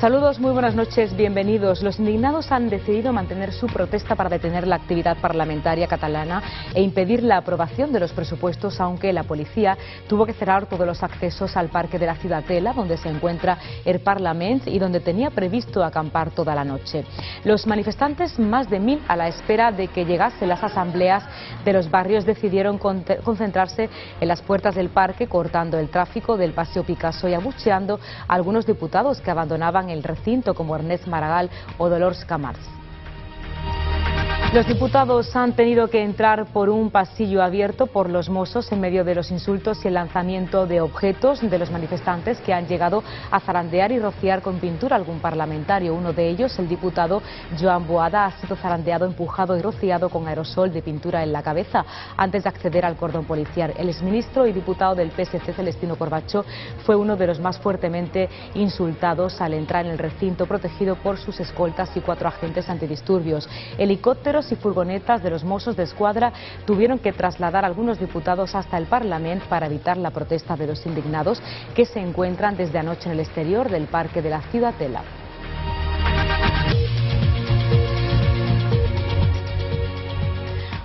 Saludos, muy buenas noches, bienvenidos. Los indignados han decidido mantener su protesta para detener la actividad parlamentaria catalana e impedir la aprobación de los presupuestos, aunque la policía tuvo que cerrar todos los accesos al parque de la Ciudadela, donde se encuentra el Parlament y donde tenía previsto acampar toda la noche. Los manifestantes, más de 1000 a la espera de que llegasen las asambleas de los barrios, decidieron concentrarse en las puertas del parque, cortando el tráfico del Paseo Picasso y abucheando a algunos diputados que abandonaban el recinto, como Ernest Maragall o Dolors Camats. Los diputados han tenido que entrar por un pasillo abierto por los Mossos en medio de los insultos y el lanzamiento de objetos de los manifestantes, que han llegado a zarandear y rociar con pintura a algún parlamentario. Uno de ellos, el diputado Joan Boada, ha sido zarandeado, empujado y rociado con aerosol de pintura en la cabeza antes de acceder al cordón policial. El exministro y diputado del PSC, Celestino Corbacho, fue uno de los más fuertemente insultados al entrar en el recinto, protegido por sus escoltas y 4 agentes antidisturbios. Helicópteros y furgonetas de los Mossos de Escuadra tuvieron que trasladar a algunos diputados hasta el Parlamento para evitar la protesta de los indignados, que se encuentran desde anoche en el exterior del parque de la Ciudadela.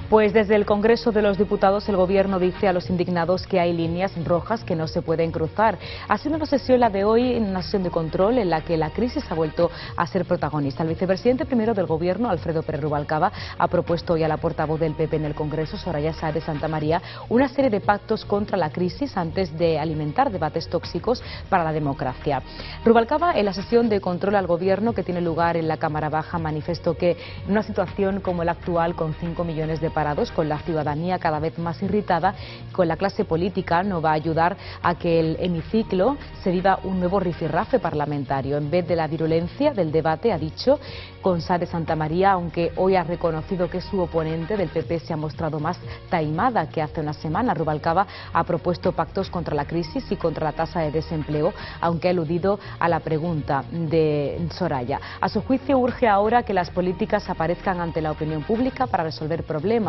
Pues desde el Congreso de los Diputados el Gobierno dice a los indignados que hay líneas rojas que no se pueden cruzar. Ha sido una sesión la de hoy, una sesión de control en la que la crisis ha vuelto a ser protagonista. El vicepresidente primero del Gobierno, Alfredo Pérez Rubalcaba, ha propuesto hoy a la portavoz del PP en el Congreso, Soraya Sáez de Santamaría, una serie de pactos contra la crisis antes de alimentar debates tóxicos para la democracia. Rubalcaba, en la sesión de control al Gobierno que tiene lugar en la Cámara Baja, manifestó que en una situación como la actual, con 5 millones de parados, con la ciudadanía cada vez más irritada, con la clase política, no va a ayudar a que el hemiciclo se viva un nuevo rifirrafe parlamentario. En vez de la virulencia del debate, ha dicho con Sáez de Santamaría, aunque hoy ha reconocido que su oponente del PP se ha mostrado más taimada que hace una semana. Rubalcaba ha propuesto pactos contra la crisis y contra la tasa de desempleo, aunque ha eludido a la pregunta de Soraya. A su juicio, urge ahora que las políticas aparezcan ante la opinión pública para resolver problemas.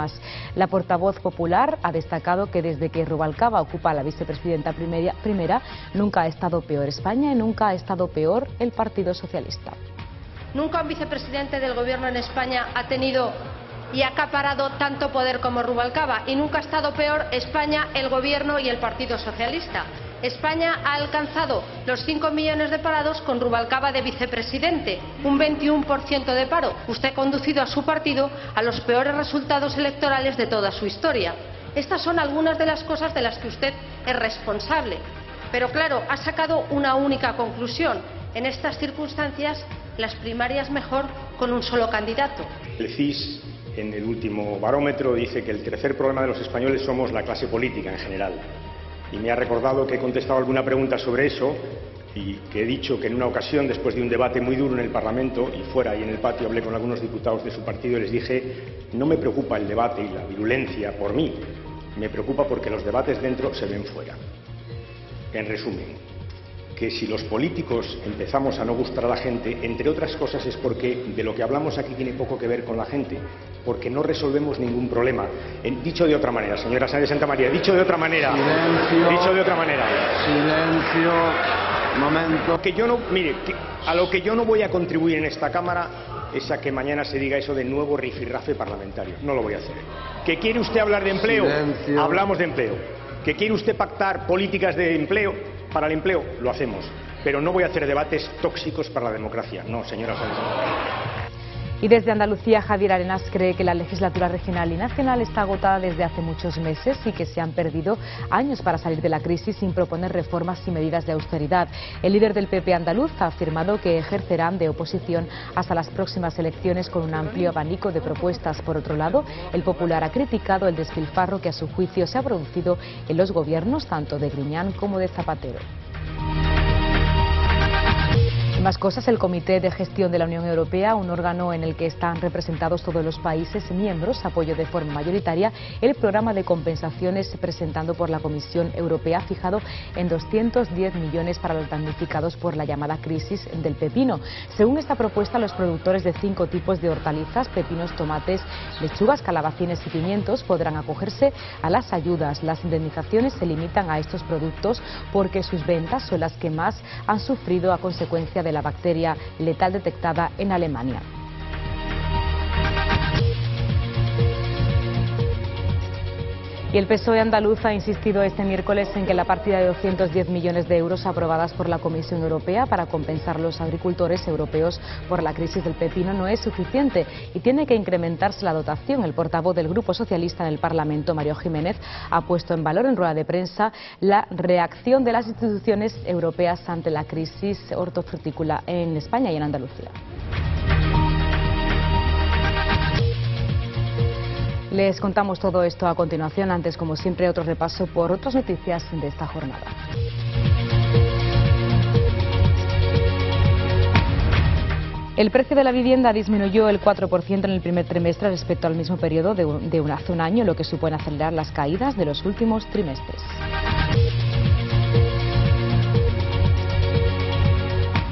La portavoz popular ha destacado que desde que Rubalcaba ocupa la vicepresidenta primera nunca ha estado peor España y nunca ha estado peor el Partido Socialista. Nunca un vicepresidente del Gobierno en España ha tenido y ha acaparado tanto poder como Rubalcaba, y nunca ha estado peor España, el Gobierno y el Partido Socialista. España ha alcanzado los 5 millones de parados con Rubalcaba de vicepresidente, un 21% de paro. Usted ha conducido a su partido a los peores resultados electorales de toda su historia. Estas son algunas de las cosas de las que usted es responsable. Pero claro, ha sacado una única conclusión: en estas circunstancias, las primarias mejor con un solo candidato. El CIS, en el último barómetro, dice que el tercer problema de los españoles somos la clase política en general. Y me ha recordado que he contestado alguna pregunta sobre eso y que he dicho que en una ocasión, después de un debate muy duro en el Parlamento y fuera y en el patio, hablé con algunos diputados de su partido y les dije: no me preocupa el debate y la virulencia por mí, me preocupa porque los debates dentro se ven fuera. En resumen, que si los políticos empezamos a no gustar a la gente, entre otras cosas es porque de lo que hablamos aquí tiene poco que ver con la gente, porque no resolvemos ningún problema. Dicho de otra manera, señora Sáez de Santamaría, dicho de otra manera, silencio, momento. Que yo no, mire, a lo que yo no voy a contribuir en esta Cámara es a que mañana se diga eso de nuevo rifirrafe parlamentario. No lo voy a hacer. ¿Que quiere usted hablar de empleo? Silencio. Hablamos de empleo. ¿Que quiere usted pactar políticas de empleo? Para el empleo, lo hacemos. Pero no voy a hacer debates tóxicos para la democracia. No, señora Sáez. Y desde Andalucía, Javier Arenas cree que la legislatura regional y nacional está agotada desde hace muchos meses y que se han perdido años para salir de la crisis sin proponer reformas y medidas de austeridad. El líder del PP andaluz ha afirmado que ejercerán de oposición hasta las próximas elecciones con un amplio abanico de propuestas. Por otro lado, el Popular ha criticado el despilfarro que a su juicio se ha producido en los gobiernos tanto de Griñán como de Zapatero. Más cosas, el Comité de Gestión de la Unión Europea, un órgano en el que están representados todos los países miembros, apoyó de forma mayoritaria el programa de compensaciones presentado por la Comisión Europea, fijado en 210 millones para los damnificados por la llamada crisis del pepino. Según esta propuesta, los productores de 5 tipos de hortalizas, pepinos, tomates, lechugas, calabacines y pimientos, podrán acogerse a las ayudas. Las indemnizaciones se limitan a estos productos porque sus ventas son las que más han sufrido a consecuencia de de la bacteria letal detectada en Alemania. Y el PSOE andaluz ha insistido este miércoles en que la partida de 210 millones de euros aprobadas por la Comisión Europea para compensar a los agricultores europeos por la crisis del pepino no es suficiente y tiene que incrementarse la dotación. El portavoz del Grupo Socialista en el Parlamento, Mario Jiménez, ha puesto en valor en rueda de prensa la reacción de las instituciones europeas ante la crisis hortofrutícola en España y en Andalucía. Les contamos todo esto a continuación. Antes, como siempre, otro repaso por otras noticias de esta jornada. El precio de la vivienda disminuyó el 4% en el primer trimestre respecto al mismo periodo de hace un año, lo que supone acelerar las caídas de los últimos trimestres.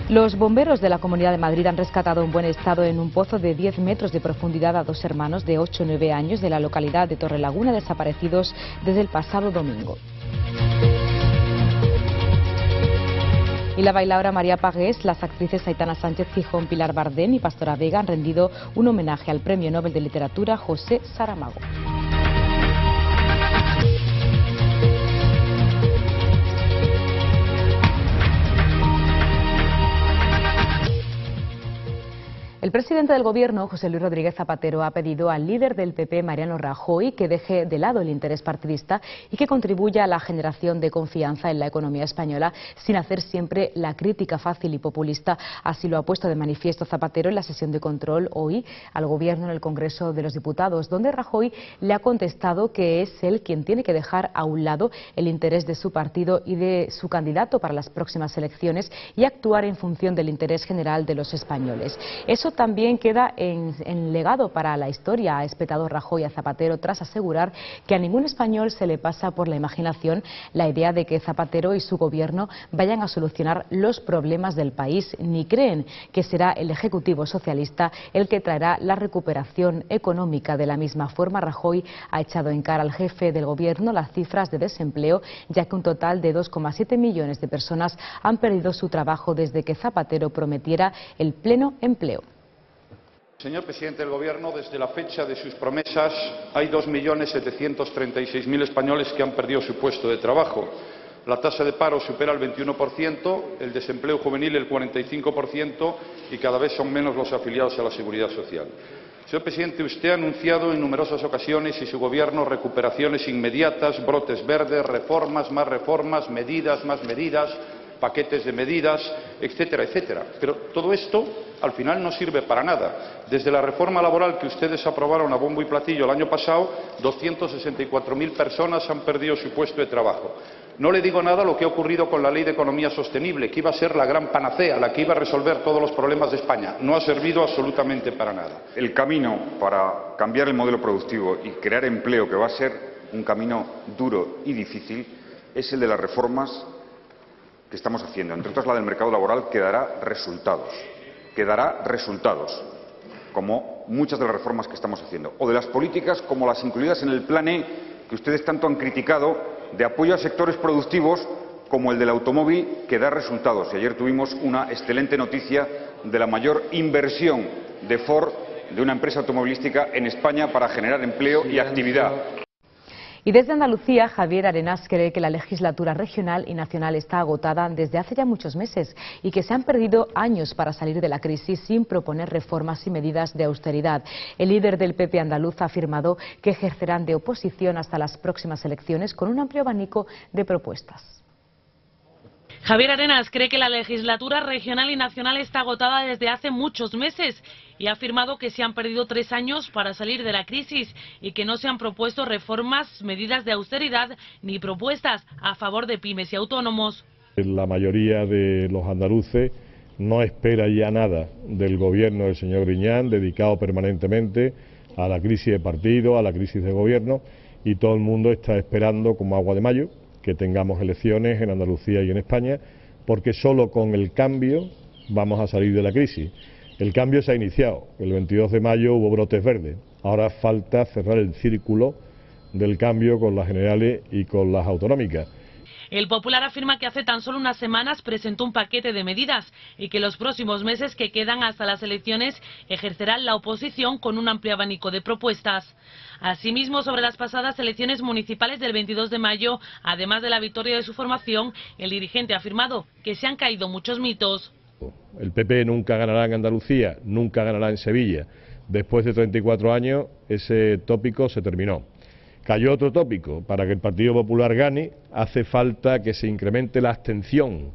Los bomberos de la Comunidad de Madrid han rescatado en buen estado en un pozo de 10 metros de profundidad a dos hermanos de 8 y 9 años de la localidad de Torrelaguna, desaparecidos desde el pasado domingo. Y la bailaora María Pagués, las actrices Aitana Sánchez Gijón, Pilar Bardén y Pastora Vega han rendido un homenaje al Premio Nobel de Literatura José Saramago. El presidente del Gobierno, José Luis Rodríguez Zapatero, ha pedido al líder del PP, Mariano Rajoy, que deje de lado el interés partidista y que contribuya a la generación de confianza en la economía española sin hacer siempre la crítica fácil y populista. Así lo ha puesto de manifiesto Zapatero en la sesión de control hoy al Gobierno en el Congreso de los Diputados, donde Rajoy le ha contestado que es él quien tiene que dejar a un lado el interés de su partido y de su candidato para las próximas elecciones y actuar en función del interés general de los españoles. Eso también queda en legado para la historia, ha espetado Rajoy a Zapatero tras asegurar que a ningún español se le pasa por la imaginación la idea de que Zapatero y su gobierno vayan a solucionar los problemas del país, ni creen que será el Ejecutivo socialista el que traerá la recuperación económica. De la misma forma, Rajoy ha echado en cara al jefe del gobierno las cifras de desempleo, ya que un total de 2,7 millones de personas han perdido su trabajo desde que Zapatero prometiera el pleno empleo. Señor presidente del Gobierno, desde la fecha de sus promesas hay 2.736.000 españoles que han perdido su puesto de trabajo. La tasa de paro supera el 21%, el desempleo juvenil el 45% y cada vez son menos los afiliados a la Seguridad Social. Señor presidente, usted ha anunciado en numerosas ocasiones y su Gobierno recuperaciones inmediatas, brotes verdes, reformas, medidas, más medidas, paquetes de medidas, etcétera, etcétera. Pero todo esto al final no sirve para nada. Desde la reforma laboral que ustedes aprobaron a bombo y platillo el año pasado, 264.000 personas han perdido su puesto de trabajo. No le digo nada lo que ha ocurrido con la Ley de Economía Sostenible, que iba a ser la gran panacea, la que iba a resolver todos los problemas de España. No ha servido absolutamente para nada. El camino para cambiar el modelo productivo y crear empleo, que va a ser un camino duro y difícil, es el de las reformas que estamos haciendo, entre otras la del mercado laboral, que dará resultados, como muchas de las reformas que estamos haciendo, o de las políticas como las incluidas en el Plan E, que ustedes tanto han criticado, de apoyo a sectores productivos como el del automóvil, que da resultados. Y ayer tuvimos una excelente noticia de la mayor inversión de Ford, de una empresa automovilística en España, para generar empleo y actividad. Y desde Andalucía, Javier Arenas cree que la legislatura regional y nacional está agotada desde hace ya muchos meses y que se han perdido años para salir de la crisis sin proponer reformas y medidas de austeridad. El líder del PP andaluz ha afirmado que ejercerán de oposición hasta las próximas elecciones con un amplio abanico de propuestas. Javier Arenas cree que la legislatura regional y nacional está agotada desde hace muchos meses y ha afirmado que se han perdido 3 años para salir de la crisis y que no se han propuesto reformas, medidas de austeridad ni propuestas a favor de pymes y autónomos. La mayoría de los andaluces no espera ya nada del gobierno del señor Griñán, dedicado permanentemente a la crisis de partido, a la crisis de gobierno, y todo el mundo está esperando como agua de mayo que tengamos elecciones en Andalucía y en España, porque solo con el cambio vamos a salir de la crisis. El cambio se ha iniciado, el 22 de mayo hubo brotes verdes, ahora falta cerrar el círculo del cambio con las generales y con las autonómicas. El Popular afirma que hace tan solo unas semanas presentó un paquete de medidas y que los próximos meses que quedan hasta las elecciones ejercerá la oposición con un amplio abanico de propuestas. Asimismo, sobre las pasadas elecciones municipales del 22 de mayo, además de la victoria de su formación, el dirigente ha afirmado que se han caído muchos mitos. El PP nunca ganará en Andalucía, nunca ganará en Sevilla. Después de 34 años, ese tópico se terminó. Cayó otro tópico: para que el Partido Popular gane, hace falta que se incremente la abstención.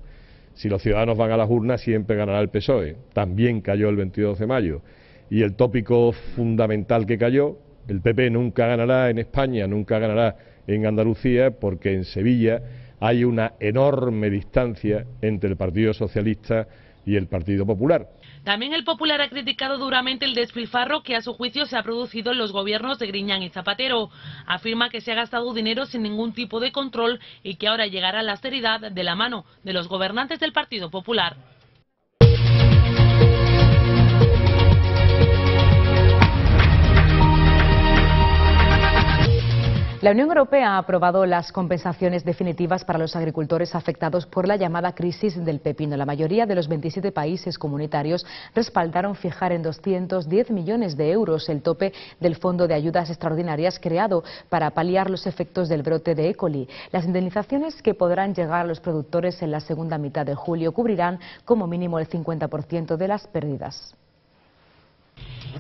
Si los ciudadanos van a las urnas, siempre ganará el PSOE. También cayó el 22 de mayo. Y el tópico fundamental que cayó: el PP nunca ganará en España, nunca ganará en Andalucía, porque en Sevilla hay una enorme distancia entre el Partido Socialista y el Partido Popular. También el Popular ha criticado duramente el despilfarro que a su juicio se ha producido en los gobiernos de Griñán y Zapatero. Afirma que se ha gastado dinero sin ningún tipo de control y que ahora llegará la austeridad de la mano de los gobernantes del Partido Popular. La Unión Europea ha aprobado las compensaciones definitivas para los agricultores afectados por la llamada crisis del pepino. La mayoría de los 27 países comunitarios respaldaron fijar en 210 millones de euros el tope del Fondo de Ayudas Extraordinarias creado para paliar los efectos del brote de E. coli. Las indemnizaciones que podrán llegar a los productores en la segunda mitad de julio cubrirán como mínimo el 50% de las pérdidas.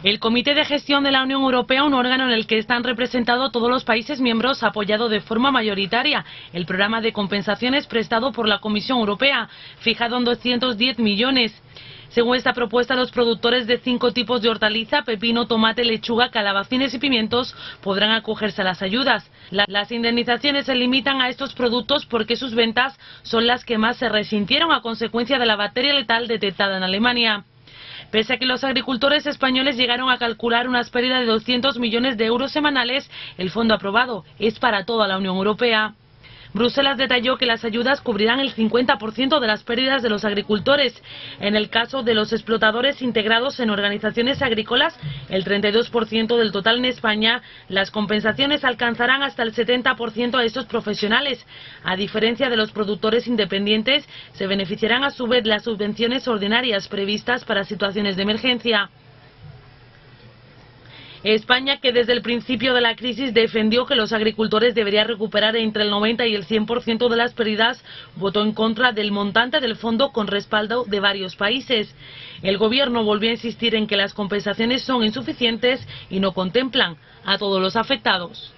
El Comité de Gestión de la Unión Europea, un órgano en el que están representados todos los países miembros, ha apoyado de forma mayoritaria el programa de compensaciones prestado por la Comisión Europea, fijado en 210 millones. Según esta propuesta, los productores de 5 tipos de hortaliza, pepino, tomate, lechuga, calabacines y pimientos, podrán acogerse a las ayudas. Las indemnizaciones se limitan a estos productos porque sus ventas son las que más se resintieron a consecuencia de la bacteria letal detectada en Alemania. Pese a que los agricultores españoles llegaron a calcular unas pérdidas de 200 millones de euros semanales, el fondo aprobado es para toda la Unión Europea. Bruselas detalló que las ayudas cubrirán el 50% de las pérdidas de los agricultores. En el caso de los explotadores integrados en organizaciones agrícolas, el 32% del total en España, las compensaciones alcanzarán hasta el 70% a estos profesionales. A diferencia de los productores independientes, se beneficiarán a su vez las subvenciones ordinarias previstas para situaciones de emergencia. España, que desde el principio de la crisis defendió que los agricultores deberían recuperar entre el 90 y el 100% de las pérdidas, votó en contra del montante del fondo con respaldo de varios países. El gobierno volvió a insistir en que las compensaciones son insuficientes y no contemplan a todos los afectados.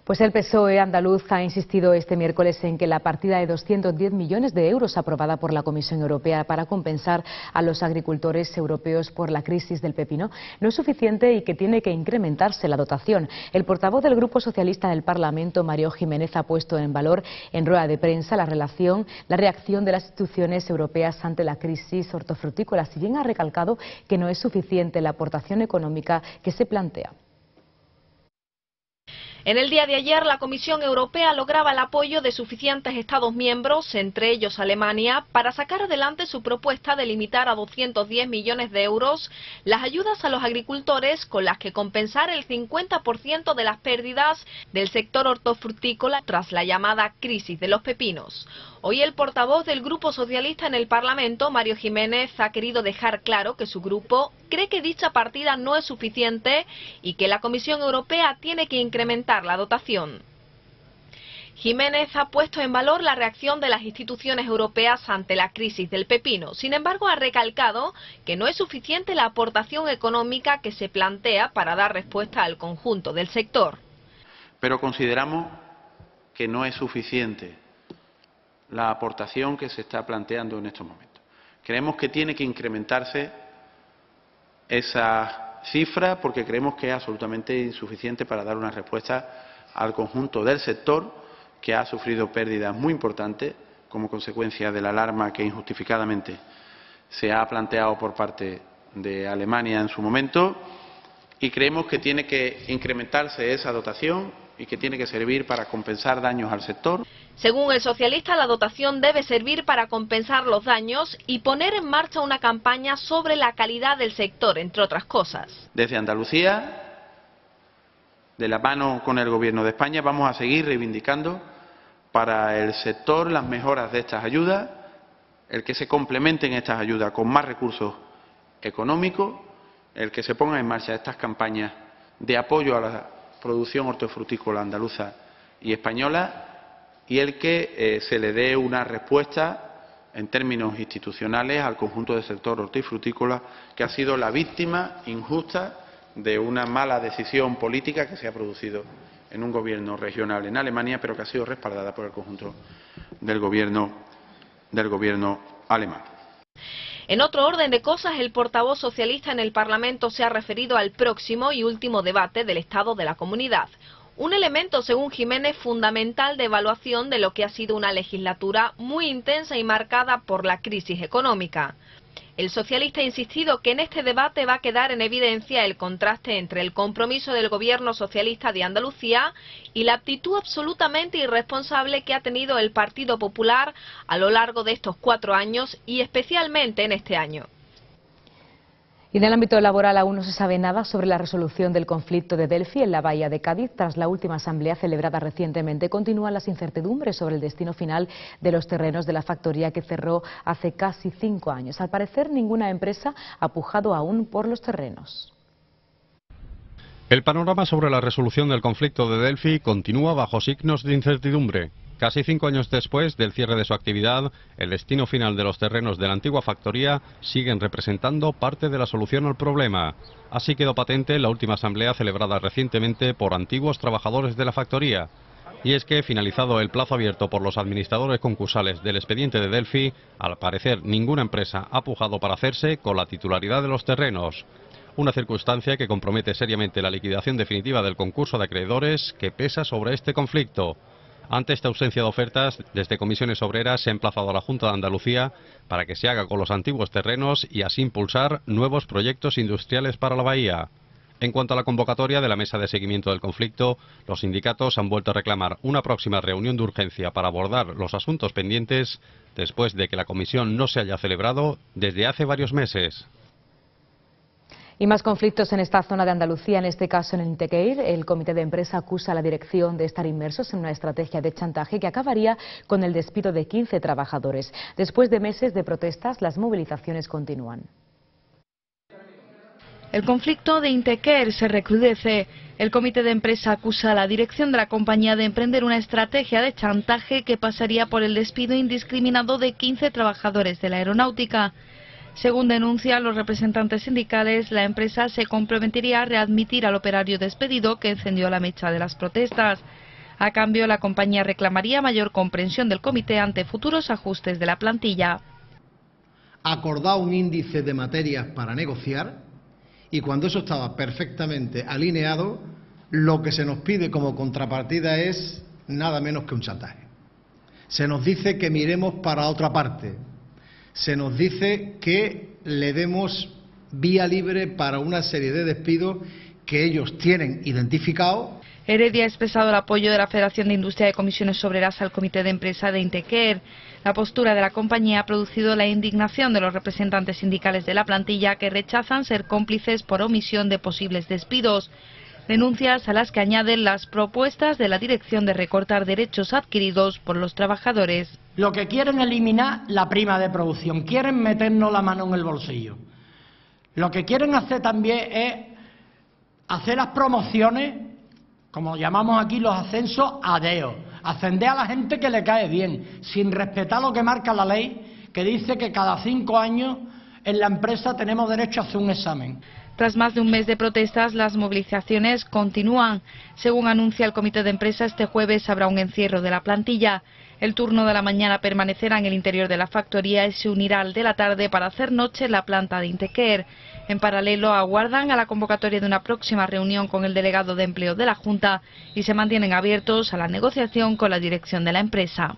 Pues el PSOE andaluz ha insistido este miércoles en que la partida de 210 millones de euros aprobada por la Comisión Europea para compensar a los agricultores europeos por la crisis del pepino no es suficiente y que tiene que incrementarse la dotación. El portavoz del Grupo Socialista del Parlamento, Mario Jiménez, ha puesto en valor en rueda de prensa la reacción de las instituciones europeas ante la crisis hortofrutícola, si bien ha recalcado que no es suficiente la aportación económica que se plantea. En el día de ayer, la Comisión Europea lograba el apoyo de suficientes Estados miembros, entre ellos Alemania, para sacar adelante su propuesta de limitar a 210 millones de euros las ayudas a los agricultores con las que compensar el 50% de las pérdidas del sector hortofrutícola tras la llamada crisis de los pepinos. Hoy el portavoz del Grupo Socialista en el Parlamento, Mario Jiménez, ha querido dejar claro que su grupo cree que dicha partida no es suficiente y que la Comisión Europea tiene que incrementar la dotación. Jiménez ha puesto en valor la reacción de las instituciones europeas ante la crisis del pepino. Sin embargo, ha recalcado que no es suficiente la aportación económica que se plantea para dar respuesta al conjunto del sector. Pero consideramos que no es suficiente la aportación que se está planteando en estos momentos. Creemos que tiene que incrementarse esa cifra porque creemos que es absolutamente insuficiente para dar una respuesta al conjunto del sector que ha sufrido pérdidas muy importantes como consecuencia de la alarma que injustificadamente se ha planteado por parte de Alemania en su momento, y creemos que tiene que incrementarse esa dotación y que tiene que servir para compensar daños al sector. Según el socialista, la dotación debe servir para compensar los daños y poner en marcha una campaña sobre la calidad del sector, entre otras cosas. Desde Andalucía de la mano con el Gobierno de España, vamos a seguir reivindicando para el sector las mejoras de estas ayudas, el que se complementen estas ayudas con más recursos económicos, el que se pongan en marcha estas campañas de apoyo a la producción hortofrutícola andaluza y española y el que se le dé una respuesta en términos institucionales al conjunto del sector hortifrutícola que ha sido la víctima injusta de una mala decisión política que se ha producido en un gobierno regional en Alemania, pero que ha sido respaldada por el conjunto del gobierno alemán. En otro orden de cosas, el portavoz socialista en el Parlamento se ha referido al próximo y último debate del Estado de la Comunidad. Un elemento, según Jiménez, fundamental de evaluación de lo que ha sido una legislatura muy intensa y marcada por la crisis económica. El socialista ha insistido que en este debate va a quedar en evidencia el contraste entre el compromiso del Gobierno socialista de Andalucía y la actitud absolutamente irresponsable que ha tenido el Partido Popular a lo largo de estos 4 años y especialmente en este año. Y en el ámbito laboral aún no se sabe nada sobre la resolución del conflicto de Delphi en la bahía de Cádiz. Tras la última asamblea celebrada recientemente, continúan las incertidumbres sobre el destino final de los terrenos de la factoría que cerró hace casi 5 años. Al parecer, ninguna empresa ha pujado aún por los terrenos. El panorama sobre la resolución del conflicto de Delphi continúa bajo signos de incertidumbre. Casi 5 años después del cierre de su actividad, el destino final de los terrenos de la antigua factoría siguen representando parte de la solución al problema. Así quedó patente en la última asamblea celebrada recientemente por antiguos trabajadores de la factoría. Y es que, finalizado el plazo abierto por los administradores concursales del expediente de Delphi, al parecer ninguna empresa ha pujado para hacerse con la titularidad de los terrenos. Una circunstancia que compromete seriamente la liquidación definitiva del concurso de acreedores que pesa sobre este conflicto. Ante esta ausencia de ofertas, desde Comisiones Obreras se ha emplazado a la Junta de Andalucía para que se haga con los antiguos terrenos y así impulsar nuevos proyectos industriales para la bahía. En cuanto a la convocatoria de la mesa de seguimiento del conflicto, los sindicatos han vuelto a reclamar una próxima reunión de urgencia para abordar los asuntos pendientes después de que la comisión no se haya celebrado desde hace varios meses. Y más conflictos en esta zona de Andalucía, en este caso en Intequeir. El comité de empresa acusa a la dirección de estar inmersos en una estrategia de chantaje que acabaría con el despido de 15 trabajadores. Después de meses de protestas, las movilizaciones continúan. El conflicto de Intequeir se recrudece. El comité de empresa acusa a la dirección de la compañía de emprender una estrategia de chantaje que pasaría por el despido indiscriminado de 15 trabajadores de la aeronáutica. Según denuncian los representantes sindicales, la empresa se comprometería a readmitir al operario despedido que encendió la mecha de las protestas. A cambio, la compañía reclamaría mayor comprensión del comité ante futuros ajustes de la plantilla. Acordado un índice de materias para negociar y cuando eso estaba perfectamente alineado, lo que se nos pide como contrapartida es nada menos que un chantaje. Se nos dice que miremos para otra parte. Se nos dice que le demos vía libre para una serie de despidos que ellos tienen identificados. Heredia ha expresado el apoyo de la Federación de Industria de Comisiones Obreras al comité de empresa de Intequeir. La postura de la compañía ha producido la indignación de los representantes sindicales de la plantilla que rechazan ser cómplices por omisión de posibles despidos. Denuncias a las que añaden las propuestas de la dirección de recortar derechos adquiridos por los trabajadores. Lo que quieren es eliminar la prima de producción, quieren meternos la mano en el bolsillo. Lo que quieren hacer también es hacer las promociones, como llamamos aquí los ascensos, a deo, ascender a la gente que le cae bien, sin respetar lo que marca la ley, que dice que cada 5 años en la empresa tenemos derecho a hacer un examen. Tras más de un mes de protestas, las movilizaciones continúan. Según anuncia el comité de empresa, este jueves habrá un encierro de la plantilla. El turno de la mañana permanecerá en el interior de la factoría y se unirá al de la tarde para hacer noche en la planta de Intequeir. En paralelo, aguardan a la convocatoria de una próxima reunión con el delegado de empleo de la Junta y se mantienen abiertos a la negociación con la dirección de la empresa.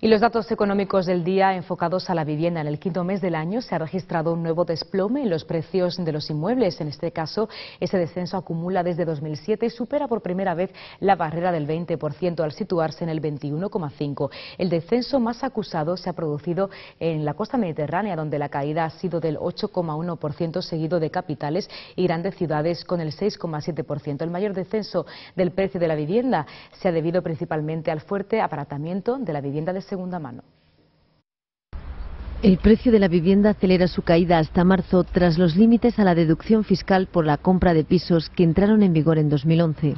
Y los datos económicos del día enfocados a la vivienda. En el quinto mes del año se ha registrado un nuevo desplome en los precios de los inmuebles. En este caso, ese descenso acumula desde 2007 y supera por primera vez la barrera del 20% al situarse en el 21,5%. El descenso más acusado se ha producido en la costa mediterránea, donde la caída ha sido del 8,1%, seguido de capitales y grandes ciudades con el 6,7%. El mayor descenso del precio de la vivienda se ha debido principalmente al fuerte abaratamiento de la vivienda de segunda mano. El precio de la vivienda acelera su caída hasta marzo tras los límites a la deducción fiscal por la compra de pisos que entraron en vigor en 2011.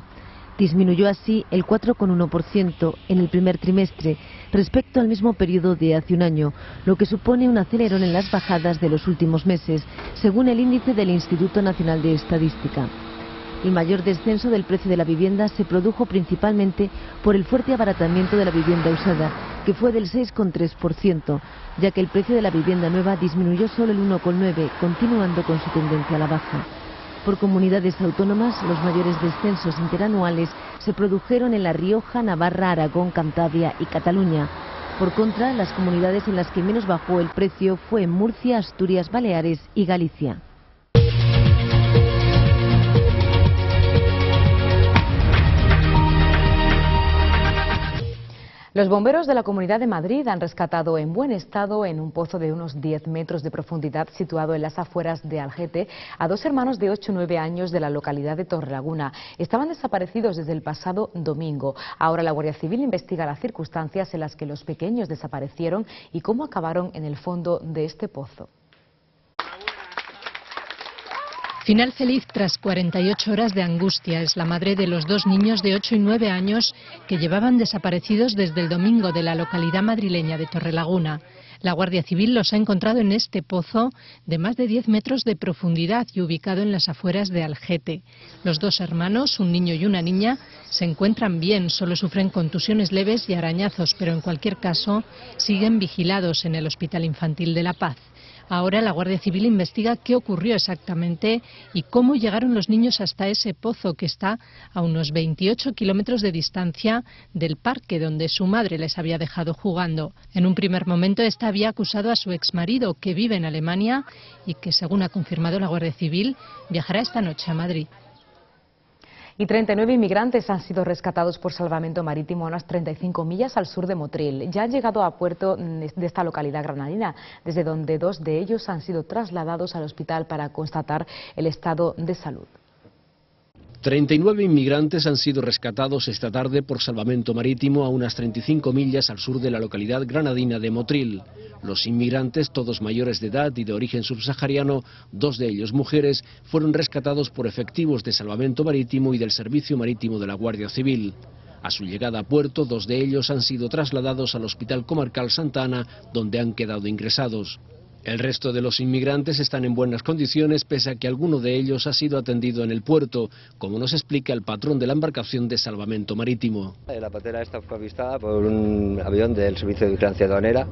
Disminuyó así el 4,1% en el primer trimestre respecto al mismo periodo de hace un año, lo que supone un acelerón en las bajadas de los últimos meses, según el índice del Instituto Nacional de Estadística. El mayor descenso del precio de la vivienda se produjo principalmente por el fuerte abaratamiento de la vivienda usada, que fue del 6,3%, ya que el precio de la vivienda nueva disminuyó solo el 1,9%, continuando con su tendencia a la baja. Por comunidades autónomas, los mayores descensos interanuales se produjeron en La Rioja, Navarra, Aragón, Cantabria y Cataluña. Por contra, las comunidades en las que menos bajó el precio fue en Murcia, Asturias, Baleares y Galicia. Los bomberos de la Comunidad de Madrid han rescatado en buen estado, en un pozo de unos 10 metros de profundidad situado en las afueras de Algete, a dos hermanos de 8 y 9 años de la localidad de Torrelaguna. Estaban desaparecidos desde el pasado domingo. Ahora la Guardia Civil investiga las circunstancias en las que los pequeños desaparecieron y cómo acabaron en el fondo de este pozo. Final feliz tras 48 horas de angustia. Es la madre de los dos niños de 8 y 9 años que llevaban desaparecidos desde el domingo de la localidad madrileña de Torrelaguna. La Guardia Civil los ha encontrado en este pozo de más de 10 metros de profundidad y ubicado en las afueras de Algete. Los dos hermanos, un niño y una niña, se encuentran bien, solo sufren contusiones leves y arañazos, pero en cualquier caso siguen vigilados en el Hospital Infantil de La Paz. Ahora la Guardia Civil investiga qué ocurrió exactamente y cómo llegaron los niños hasta ese pozo que está a unos 28 kilómetros de distancia del parque donde su madre les había dejado jugando. En un primer momento esta había acusado a su exmarido, que vive en Alemania y que, según ha confirmado la Guardia Civil, viajará esta noche a Madrid. Y 39 inmigrantes han sido rescatados por salvamento marítimo a unas 35 millas al sur de Motril. Ya han llegado a puerto de esta localidad granadina, desde donde 2 de ellos han sido trasladados al hospital para constatar el estado de salud. 39 inmigrantes han sido rescatados esta tarde por salvamento marítimo a unas 35 millas al sur de la localidad granadina de Motril. Los inmigrantes, todos mayores de edad y de origen subsahariano, 2 de ellos mujeres, fueron rescatados por efectivos de salvamento marítimo y del Servicio Marítimo de la Guardia Civil. A su llegada a puerto, 2 de ellos han sido trasladados al Hospital Comarcal Santa Ana, donde han quedado ingresados. El resto de los inmigrantes están en buenas condiciones, pese a que alguno de ellos ha sido atendido en el puerto, como nos explica el patrón de la embarcación de salvamento marítimo. La patera esta fue avistada por un avión del Servicio de Vigilancia Aduanera,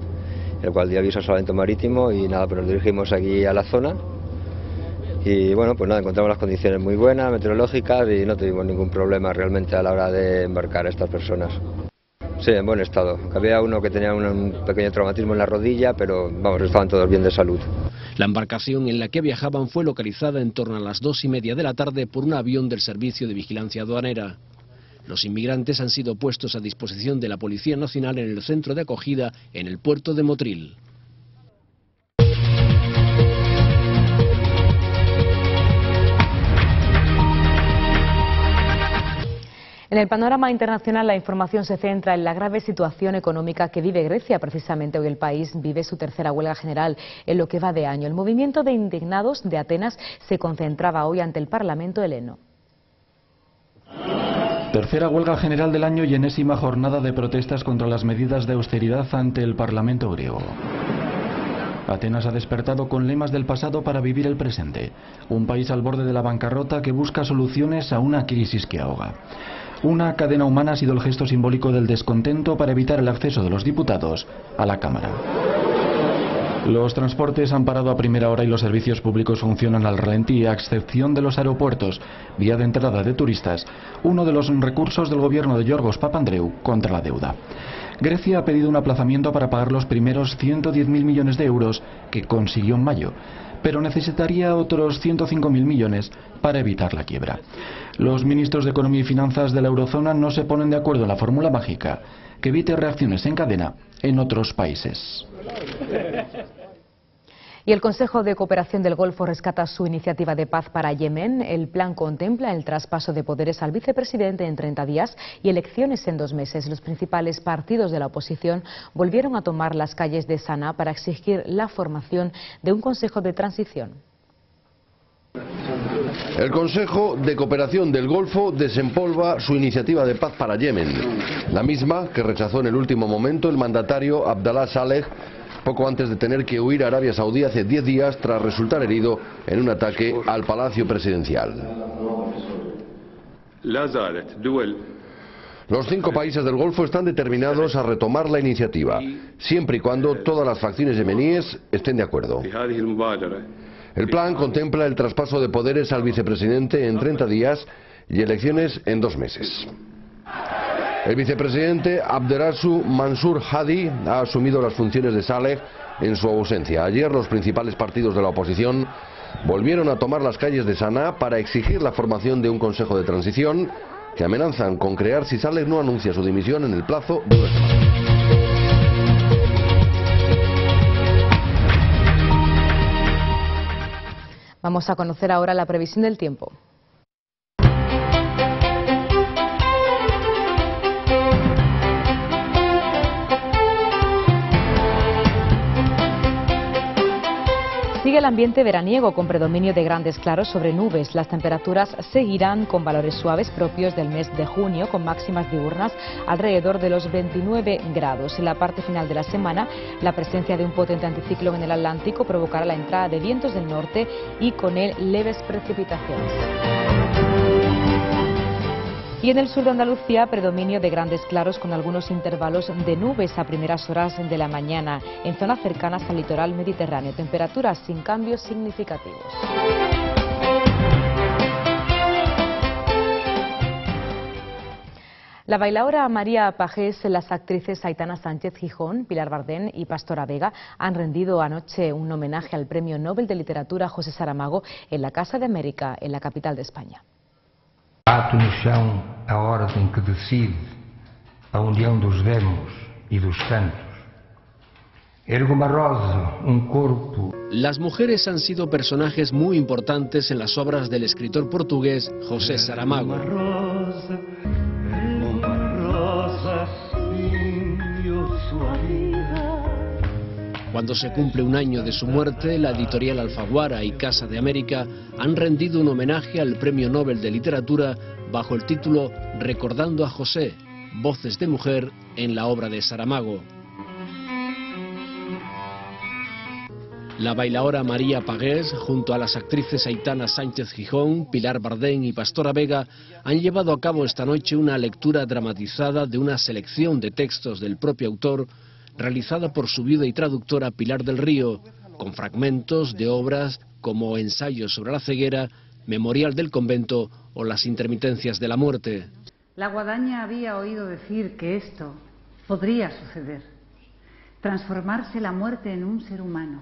el cual dio aviso al salvamento marítimo y nada, pues nos dirigimos aquí a la zona. Y bueno, pues nada, encontramos las condiciones muy buenas, meteorológicas, y no tuvimos ningún problema realmente a la hora de embarcar a estas personas. Sí, en buen estado. Había uno que tenía un pequeño traumatismo en la rodilla, pero vamos, estaban todos bien de salud. La embarcación en la que viajaban fue localizada en torno a las 2:30 de la tarde por un avión del Servicio de Vigilancia Aduanera. Los inmigrantes han sido puestos a disposición de la Policía Nacional en el centro de acogida en el puerto de Motril. En el panorama internacional, la información se centra en la grave situación económica que vive Grecia. Precisamente hoy el país vive su tercera huelga general en lo que va de año. El movimiento de indignados de Atenas se concentraba hoy ante el Parlamento heleno. Tercera huelga general del año y enésima jornada de protestas contra las medidas de austeridad ante el Parlamento griego. Atenas ha despertado con lemas del pasado para vivir el presente. Un país al borde de la bancarrota que busca soluciones a una crisis que ahoga. Una cadena humana ha sido el gesto simbólico del descontento para evitar el acceso de los diputados a la Cámara. Los transportes han parado a primera hora y los servicios públicos funcionan al ralentí, a excepción de los aeropuertos, vía de entrada de turistas, uno de los recursos del gobierno de Yorgos Papandreou contra la deuda. Grecia ha pedido un aplazamiento para pagar los primeros 110.000 millones de euros que consiguió en mayo, pero necesitaría otros 105.000 millones para evitar la quiebra. Los ministros de Economía y Finanzas de la eurozona no se ponen de acuerdo en la fórmula mágica que evite reacciones en cadena en otros países. Y el Consejo de Cooperación del Golfo rescata su iniciativa de paz para Yemen. El plan contempla el traspaso de poderes al vicepresidente en 30 días y elecciones en 2 meses. Los principales partidos de la oposición volvieron a tomar las calles de Saná para exigir la formación de un Consejo de Transición. El Consejo de Cooperación del Golfo desempolva su iniciativa de paz para Yemen, la misma que rechazó en el último momento el mandatario Abdallah Saleh, poco antes de tener que huir a Arabia Saudí hace 10 días tras resultar herido en un ataque al Palacio Presidencial. Los 5 países del Golfo están determinados a retomar la iniciativa, siempre y cuando todas las facciones yemeníes estén de acuerdo. El plan contempla el traspaso de poderes al vicepresidente en 30 días y elecciones en 2 meses. El vicepresidente Abderasu Mansur Hadi ha asumido las funciones de Saleh en su ausencia. Ayer los principales partidos de la oposición volvieron a tomar las calles de Saná para exigir la formación de un consejo de transición que amenazan con crear si Saleh no anuncia su dimisión en el plazo de 1 semana. Vamos a conocer ahora la previsión del tiempo. Sigue el ambiente veraniego con predominio de grandes claros sobre nubes. Las temperaturas seguirán con valores suaves propios del mes de junio, con máximas diurnas alrededor de los 29 grados. En la parte final de la semana, la presencia de un potente anticiclón en el Atlántico provocará la entrada de vientos del norte y con él leves precipitaciones. Y en el sur de Andalucía, predominio de grandes claros con algunos intervalos de nubes a primeras horas de la mañana en zonas cercanas al litoral mediterráneo. Temperaturas sin cambios significativos. La bailaora María Pagés, las actrices Aitana Sánchez Gijón, Pilar Bardén y Pastora Vega han rendido anoche un homenaje al Premio Nobel de Literatura José Saramago en la Casa de América, en la capital de España. Bato no chão a ordem que decide a união dos demos e dos santos. Ergo uma rosa, corpo. Las mujeres han sido personajes muy importantes en las obras del escritor portugués José Saramago. Cuando se cumple un año de su muerte, la editorial Alfaguara y Casa de América han rendido un homenaje al Premio Nobel de Literatura bajo el título Recordando a José, voces de mujer en la obra de Saramago. La bailaora María Pagés, junto a las actrices Aitana Sánchez Gijón, Pilar Bardén y Pastora Vega, han llevado a cabo esta noche una lectura dramatizada de una selección de textos del propio autor, realizada por su viuda y traductora Pilar del Río, con fragmentos de obras como Ensayos sobre la ceguera, Memorial del convento o Las intermitencias de la muerte. La guadaña había oído decir que esto podría suceder, transformarse la muerte en un ser humano,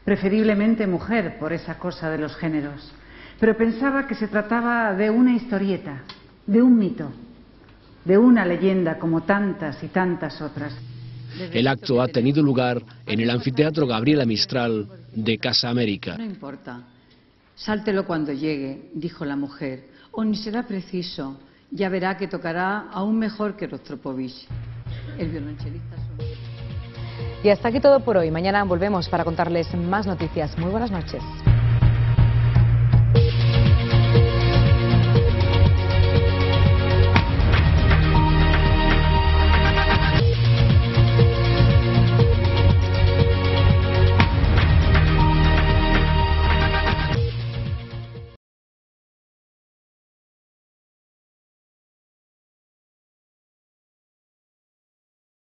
preferiblemente mujer por esa cosa de los géneros, pero pensaba que se trataba de una historieta, de un mito, de una leyenda como tantas y tantas otras. El acto ha tenido lugar en el anfiteatro Gabriela Mistral de Casa América. No importa, sáltelo cuando llegue, dijo la mujer, o ni será preciso, ya verá que tocará aún mejor que Rostropovich. El violonchelista. Y hasta aquí todo por hoy. Mañana volvemos para contarles más noticias. Muy buenas noches.